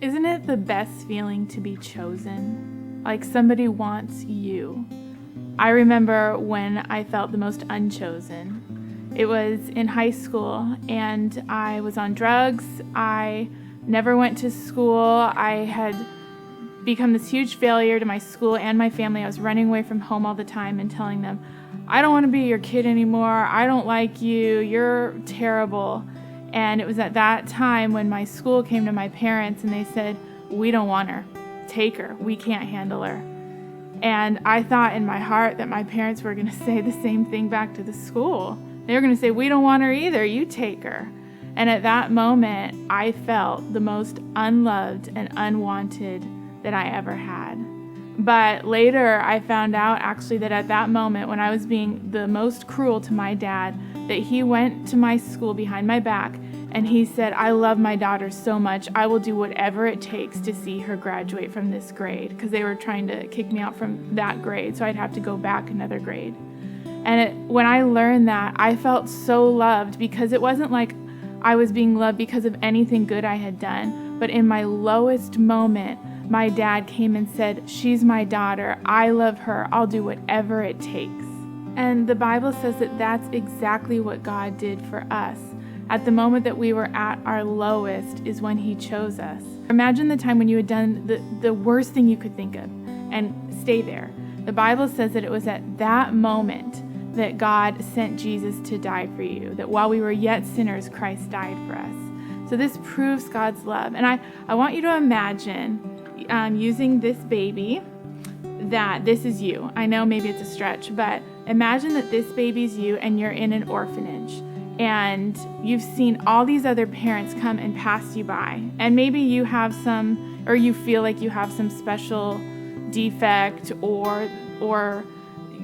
Isn't it the best feeling to be chosen? Like somebody wants you. I remember when I felt the most unchosen. It was in high school and I was on drugs. I never went to school. I had become this huge failure to my school and my family. I was running away from home all the time and telling them, I don't want to be your kid anymore. I don't like you. You're terrible. And it was at that time when my school came to my parents and they said, we don't want her. Take her. We can't handle her. And I thought in my heart that my parents were going to say the same thing back to the school. They were going to say, we don't want her either. You take her. And at that moment, I felt the most unloved and unwanted that I ever had. But later, I found out actually that at that moment, when I was being the most cruel to my dad, that he went to my school behind my back and he said, I love my daughter so much, I will do whatever it takes to see her graduate from this grade, because they were trying to kick me out from that grade, so I'd have to go back another grade. And when I learned that, I felt so loved, because it wasn't like I was being loved because of anything good I had done, but in my lowest moment, my dad came and said, she's my daughter, I love her, I'll do whatever it takes. And the Bible says that that's exactly what God did for us. At the moment that we were at our lowest is when he chose us. Imagine the time when you had done the worst thing you could think of and stay there. The Bible says that it was at that moment that God sent Jesus to die for you, that while we were yet sinners, Christ died for us. So this proves God's love. And I want you to imagine using this baby, that this is you. I know maybe it's a stretch, but imagine that this baby's you and you're in an orphanage and you've seen all these other parents come and pass you by. And maybe you have some, or you feel like you have some special defect or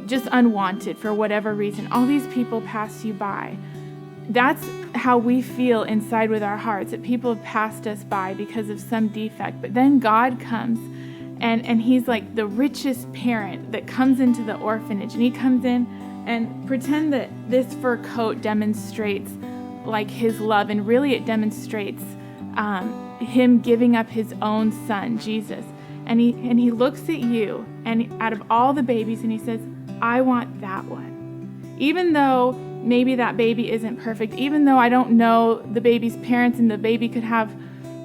just unwanted for whatever reason. All these people pass you by. That's how we feel inside with our hearts, that people have passed us by because of some defect. But then God comes and he's like the richest parent that comes into the orphanage, and he comes in and pretend that this fur coat demonstrates like his love, and really it demonstrates him giving up his own son, Jesus. And he looks at you, and out of all the babies, and he says, I want that one. Even though maybe that baby isn't perfect, even though I don't know the baby's parents and the baby could have,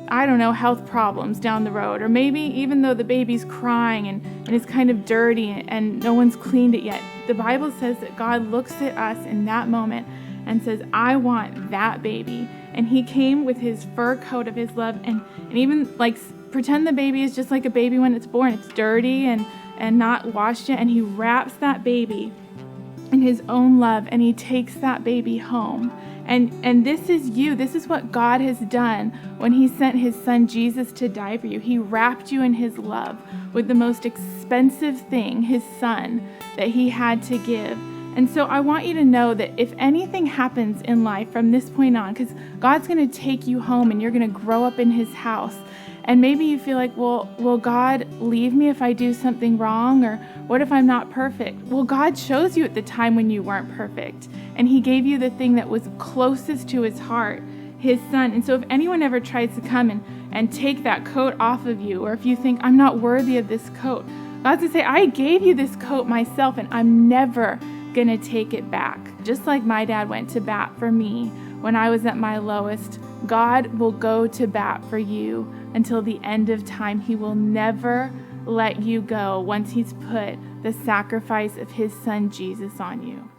I don't know, health problems down the road, or maybe even though the baby's crying and is kind of dirty and no one's cleaned it yet, the Bible says that God looks at us in that moment and says, I want that baby. And he came with his fur coat of his love, and even like pretend the baby is just like a baby when it's born. It's dirty and not washed yet, and he wraps that baby in his own love, and he takes that baby home. And this is you. This is what God has done when he sent his son Jesus to die for you. He wrapped you in his love with the most expensive thing, his son, that he had to give. And so I want you to know that if anything happens in life from this point on, because God's going to take you home and you're going to grow up in his house, and maybe you feel like, well, will God leave me if I do something wrong? Or what if I'm not perfect? Well, God chose you at the time when you weren't perfect. And he gave you the thing that was closest to his heart, his son. And so if anyone ever tries to come and take that coat off of you, or if you think, I'm not worthy of this coat, God's going to say, I gave you this coat myself, and I'm never going to take it back. Just like my dad went to bat for me when I was at my lowest, God will go to bat for you until the end of time. He will never let you go once he's put the sacrifice of his son Jesus on you.